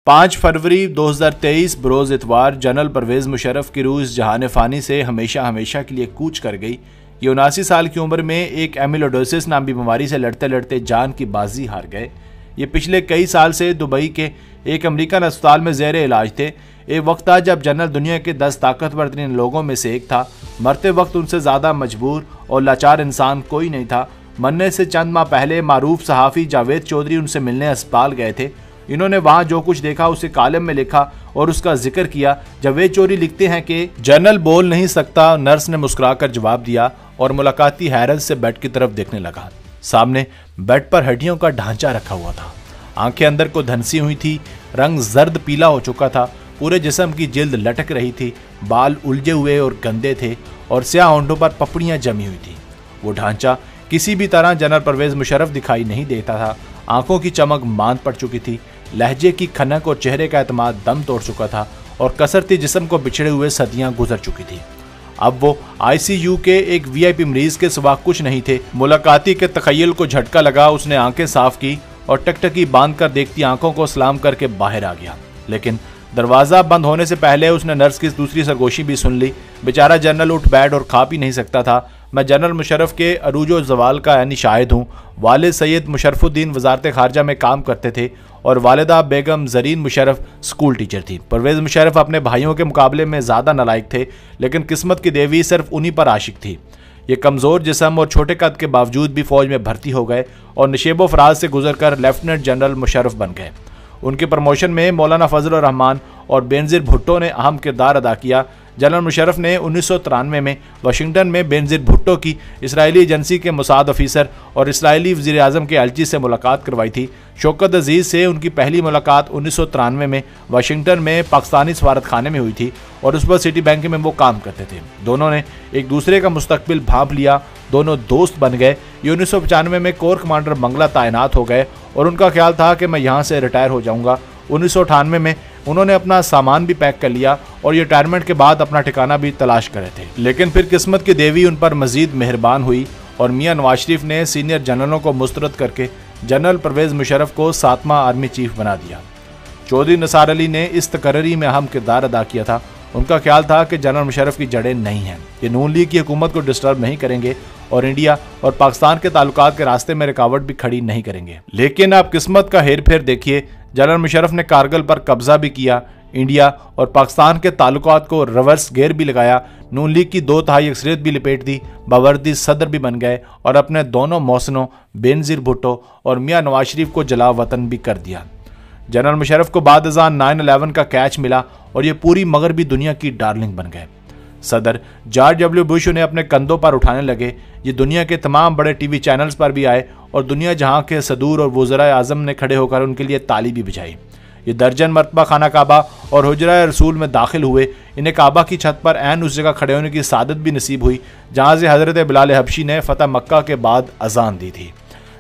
5 फरवरी 2023 बरोज़ इतवार जनरल परवेज़ मुशर्रफ की रूह जहान फ़ानी से हमेशा हमेशा के लिए कूच कर गई। ये 79 साल की उम्र में एक एमिलोडोसिस नाम की बीमारी से लड़ते लड़ते जान की बाजी हार गए। ये पिछले कई साल से दुबई के एक अमेरिकन अस्पताल में ज़ेर इलाज थे। एक वक्त था जब जनरल दुनिया के 10 ताकतवर तरीन लोगों में से एक था। मरते वक्त उनसे ज़्यादा मजबूर और लाचार इंसान कोई नहीं था। मरने से चंद माह पहले मारूफ सहाफ़ी जावेद चौधरी उनसे मिलने अस्पताल गए थे। इन्होंने वहां जो कुछ देखा उसे कॉलम में लिखा और उसका जिक्र किया। जावेद चौधरी लिखते हैं कि जनरल बोल नहीं सकता। नर्स ने मुस्कुराकर जवाब दिया और मुलाकाती हैरत से बेड की तरफ देखने लगा। सामने बेड पर हड्डियों का ढांचा रखा हुआ था। आंखें अंदर को धंसी हुई थी। रंग जर्द पीला हो चुका था। पूरे जिस्म की जिल्द लटक रही थी। बाल उलझे हुए और गंदे थे और स्याह होंठों पर पपड़ियां जमी हुई थी। वो ढांचा किसी भी तरह जनरल परवेज़ मुशर्रफ दिखाई नहीं देता था। आंखों की चमक मांद पड़ चुकी थी। लहजे की खनक और चेहरे का एतमाद दम तोड़ चुका था और कसरती जिस्म को बिछड़े हुए सदियां गुजर चुकी थी। अब वो आईसीयू के एक वीआईपी मरीज के सिवा कुछ नहीं थे। मुलाकाती के तखय्युल को झटका लगा। उसने आंखें साफ की और टकटकी बांध कर देखती आंखों को सलाम करके बाहर आ गया। लेकिन दरवाजा बंद होने से पहले उसने नर्स की दूसरी सरगोशी भी सुन ली। बेचारा जनरल उठ बैठ और खा भी नहीं सकता था। मैं जनरल मुशर्रफ के अरूजो जवाल का यानी शाहिद हूँ। वालिद सैयद मुशर्रफुद्दीन वजारत खारजा में काम करते थे और वालिदा बेगम जरीन मुशर्रफ स्कूल टीचर थी। परवेज़ मुशर्रफ अपने भाइयों के मुकाबले में ज़्यादा नालायक थे, लेकिन किस्मत की देवी सिर्फ उन्हीं पर आशिक थी। ये कमज़ोर जिस्म और छोटे कद के बावजूद भी फ़ौज में भर्ती हो गए और नशेबो फराज से गुजर कर लेफ्टिनेंट जनरल मुशर्रफ बन गए। उनके प्रमोशन में मौलाना फजल रहमान और बेनज़ीर भुट्टो ने अहम किरदार अदा किया। जनरल मुशर्रफ ने 1993 में वाशिंगटन में बेनज़ीर भुट्टो की इसराइली एजेंसी के मुसाद ऑफिसर और इसराइली वज़ीर आज़म के एलची से मुलाकात करवाई थी। शौकत अजीज़ से उनकी पहली मुलाकात 1993 में वाशिंगटन में पाकिस्तानी सफारत खाने में हुई थी और उस वक्त सिटी बैंक में वो काम करते थे। दोनों ने एक दूसरे का मुस्तकबिल भांप लिया। दोनों दोस्त बन गए। ये 1995 में कोर कमांडर बंगला तैनात हो गए और उनका ख्याल था कि मैं यहाँ से रिटायर हो जाऊँगा। 1998 में उन्होंने अपना सामान भी पैक कर लिया और ये रिटायरमेंट के बाद अपना ठिकाना भी तलाश करे थे। लेकिन फिर किस्मत की देवी उन पर मजीद मेहरबान हुई और मियां नवाज शरीफ ने सीनियर जनरलों को मुस्तरद करके जनरल परवेज़ मुशर्रफ को 7वां आर्मी चीफ बना दिया। चौधरी निसार अली ने इस तकर्री में अहम किरदार अदा किया था। उनका ख्याल था कि जनरल मुशर्रफ की जड़ें नहीं हैं, ये नून लीग की हुकूमत को डिस्टर्ब नहीं करेंगे और इंडिया और पाकिस्तान के ताल्लुकात के रास्ते में रुकावट भी खड़ी नहीं करेंगे। लेकिन आप किस्मत का हेर फेर देखिए। जनरल मुशर्रफ ने कारगिल पर कब्जा भी किया। इंडिया और पाकिस्तान के ताल्लुकात को रिवर्स गेयर भी लगाया। नून लीग की 2/3 अक्सरियत भी लपेट दी। बावर्दी सदर भी बन गए और अपने दोनों मौसनों बेनज़ीर भुट्टो और मियां नवाज शरीफ को जला वतन भी कर दिया। जनरल मुशर्रफ को बाद 9/11 का कैच मिला और ये पूरी मगरबी दुनिया की डार्लिंग बन गए। सदर जॉर्ज डब्ल्यू बुश उन्हें अपने कंधों पर उठाने लगे। ये दुनिया के तमाम बड़े टीवी चैनल्स पर भी आए और दुनिया जहां के सदूर और वज़राए आज़म ने खड़े होकर उनके लिए ताली भी बजाई। ये दर्जन मरतबा खाना काबा और हुजरा रसूल में दाखिल हुए। इन्हें काबा की छत पर ऐन उस जगह खड़े होने की सादत भी नसीब हुई जहां से हज़रत बिलाल हबशी ने फतह मक्का के बाद अजान दी थी।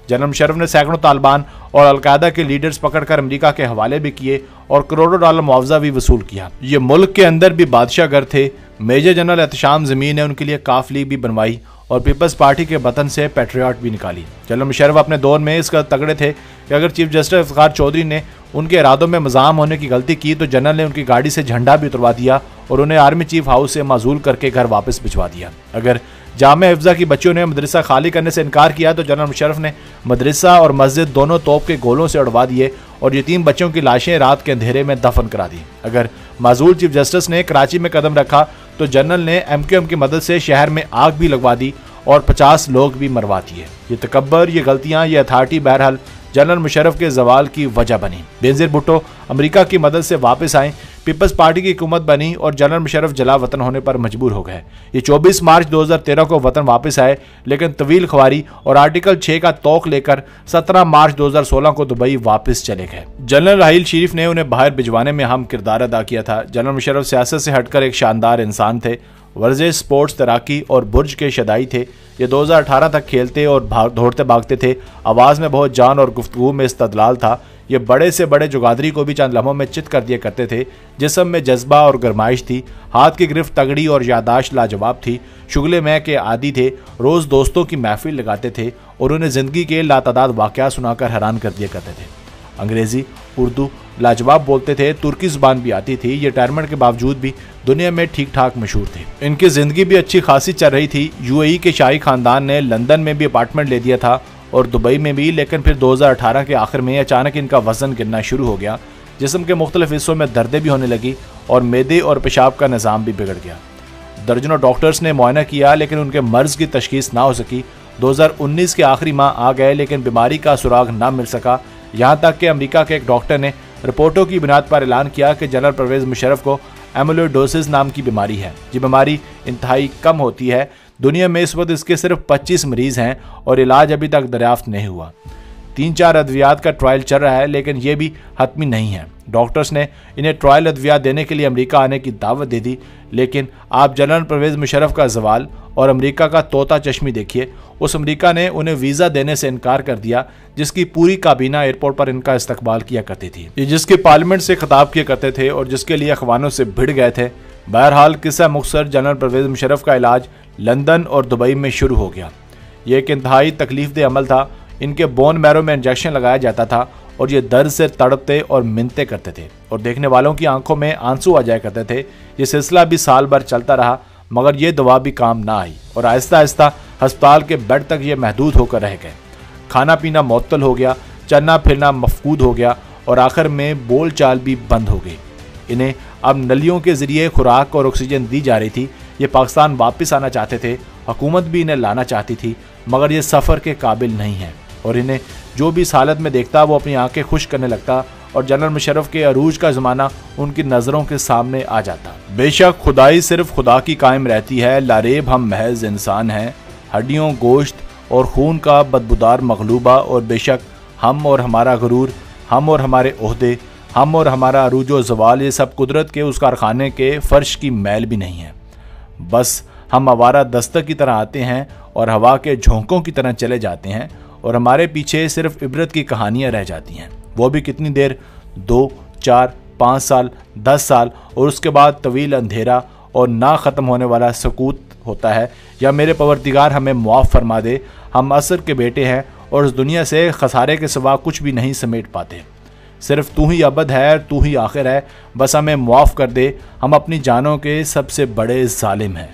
जनरल मुशर्रफ ने सैकड़ों तालिबान और अलकायदा के लीडर्स पकड़कर अमेरिका के हवाले भी किए और करोड़ों डॉलर मुआवजा भी वसूल किया। ये मुल्क के अंदर भी बादशाह गर थे। मेजर जनरल एहतशाम ज़मीन ने उनके लिए काफली भी बनवाई और पीपल्स पार्टी के वतन से पैट्रियट भी निकाली। जनरल मुशर्रफ अपने दौर में इसका तगड़े थे कि अगर चीफ जस्टिस इफ्तिखार चौधरी ने उनके इरादों में मज़ाम होने की गलती की तो जनरल ने उनकी गाड़ी से झंडा भी उतरवा दिया और उन्हें आर्मी चीफ हाउस से माजूल करके घर वापस भिजवा दिया। अगर जामे हिफ्ज़ा की बच्चियों ने मदरसा खाली करने से इनकार किया तो जनरल मुशर्रफ ने मदरसा और मस्जिद दोनों तोप के गोलों से उड़वा दिए और यतीम बच्चों की लाशें रात के अंधेरे में दफन करा दी। अगर माजूल चीफ जस्टिस ने कराची में कदम रखा तो जनरल ने MQM की मदद से शहर में आग भी लगवा दी और 50 लोग भी मरवा दिए। ये तकब्बर, ये गलतियाँ, ये अथॉरिटी बहरहाल जनरल मुशर्रफ के जवाल की वजह बनी। बेनज़ीर भुट्टो अमेरिका की मदद से वापस आए, पीपल्स पार्टी की हुकूमत बनी और जनरल मुशर्रफ जला वतन होने पर मजबूर हो गए। ये 24 मार्च 2013 को वतन वापस आए, लेकिन तवील ख्वारी और आर्टिकल 6 का तोक लेकर 17 मार्च 2016 को दुबई वापस चले गए। जनरल राहील शरीफ ने उन्हें बाहर भिजवाने में अहम किरदार अदा किया था। जनरल मुशर्रफ सियासत से हटकर एक शानदार इंसान थे। वर्जिश, स्पोर्ट्स, तैराकी और बुर्ज के शदाई थे। ये 2018 तक खेलते और दौड़ते भागते थे। आवाज़ में बहुत जान और गुफ्तगू में इस्तदलाल था। ये बड़े से बड़े जुगादरी को भी चंद लम्हों में चित कर दिया करते थे। जिस्म में जज्बा और गरमाइश थी। हाथ की गिरफ्त तगड़ी और यादाश्त लाजवाब थी। शुगले में के आदी थे। रोज़ दोस्तों की महफिल लगाते थे और उन्हें ज़िंदगी के लातादाद वाक़या सुनाकर हैरान कर दिया करते थे। अंग्रेज़ी उर्दू लाजवाब बोलते थे, तुर्की ज़ुबान भी आती थी। ये रिटायरमेंट के बावजूद भी दुनिया में ठीक ठाक मशहूर थे। इनकी ज़िंदगी भी अच्छी खासी चल रही थी। यूएई के शाही खानदान ने लंदन में भी अपार्टमेंट ले दिया था और दुबई में भी, लेकिन फिर 2018 के आखिर में अचानक इनका वज़न गिरना शुरू हो गया। जिस्म के मुख्तलिफ हिस्सों में दर्दें भी होने लगी और मैदे और पेशाब का निज़ाम भी बिगड़ गया। दर्जनों डॉक्टर्स ने मुआयना किया लेकिन उनके मर्ज़ की तशखीस ना हो सकी। 2019 के आखिरी माह आ गए लेकिन बीमारी का सुराग ना मिल सका। यहाँ तक कि अमेरिका के एक डॉक्टर ने रिपोर्टों की बुनियाद पर ऐलान किया कि जनरल परवेज़ मुशर्रफ को एमिलोइडोसिस नाम की बीमारी है। ये बीमारी इंतहाई कम होती है। दुनिया में इस वक्त इसके सिर्फ 25 मरीज़ हैं और इलाज अभी तक दरियाफ्त नहीं हुआ। 3-4 अद्वियात का ट्रायल चल रहा है लेकिन ये भी हतमी नहीं है। डॉक्टर्स ने इन्हें ट्रायल अद्वियात देने के लिए अमेरिका आने की दावत दे दी, लेकिन आप जनरल परवेज़ मुशर्रफ का जवाल और अमेरिका का तोता चश्मी देखिए। उस अमेरिका ने उन्हें वीज़ा देने से इनकार कर दिया जिसकी पूरी काबीना एयरपोर्ट पर इनका इस्तकबाल किया करती थी, ये जिसके पार्लियामेंट से खिताब किया करते थे और जिसके लिए अखबारों से भिड़ गए थे। बहरहाल किस्सा मुख्तसर, जनरल परवेज़ मुशर्रफ का इलाज लंदन और दुबई में शुरू हो गया। ये एक इंतहाई तकलीफदेह अमल था। इनके बोन मैरो में इंजेक्शन लगाया जाता था और ये दर्द से तड़पते और मिन्नतें करते थे और देखने वालों की आंखों में आंसू आ जाया करते थे। ये सिलसिला भी साल भर चलता रहा मगर ये दवा भी काम ना आई और आहिस्ता आहिस्ता अस्पताल के बेड तक ये महदूद होकर रह गए। खाना पीना मुअत्तल हो गया, चलना फिरना मफकूद हो गया और आखिर में बोल चाल भी बंद हो गई। इन्हें अब नलियों के ज़रिए खुराक और ऑक्सीजन दी जा रही थी। ये पाकिस्तान वापस आना चाहते थे, हुकूमत भी इन्हें लाना चाहती थी मगर ये सफ़र के काबिल नहीं है और इन्हें जो भी इस हालत में देखता वो अपनी आंखें खुश करने लगता और जनरल मुशर्रफ के अरूज का ज़माना उनकी नज़रों के सामने आ जाता। बेशक खुदाई सिर्फ खुदा की कायम रहती है, लारेब हम महज इंसान हैं, हड्डियों गोश्त और खून का बदबूदार मगलूबा। और बेशक हम और हमारा गुरूर, हम और हमारे ओहदे, हम और हमारा अरूज व ज़वाल, ये सब कुदरत के उस कारखाने के फ़र्श की मैल भी नहीं है। बस हम आवारा दस्तक की तरह आते हैं और हवा के झोंकों की तरह चले जाते हैं और हमारे पीछे सिर्फ इबरत की कहानियाँ रह जाती हैं। वो भी कितनी देर, 2, 4, 5 साल, 10 साल और उसके बाद तवील अंधेरा और ना ख़त्म होने वाला सकूत होता है। या मेरे परवरदिगार हमें मुआफ़ फरमा दे, हम असर के बेटे हैं और इस दुनिया से खसारे के सिवा कुछ भी नहीं समेट पाते। सिर्फ तू ही अबद है, तू ही आखिर है, बस हमें मुआफ़ कर दे, हम अपनी जानों के सबसे बड़े जालिम हैं।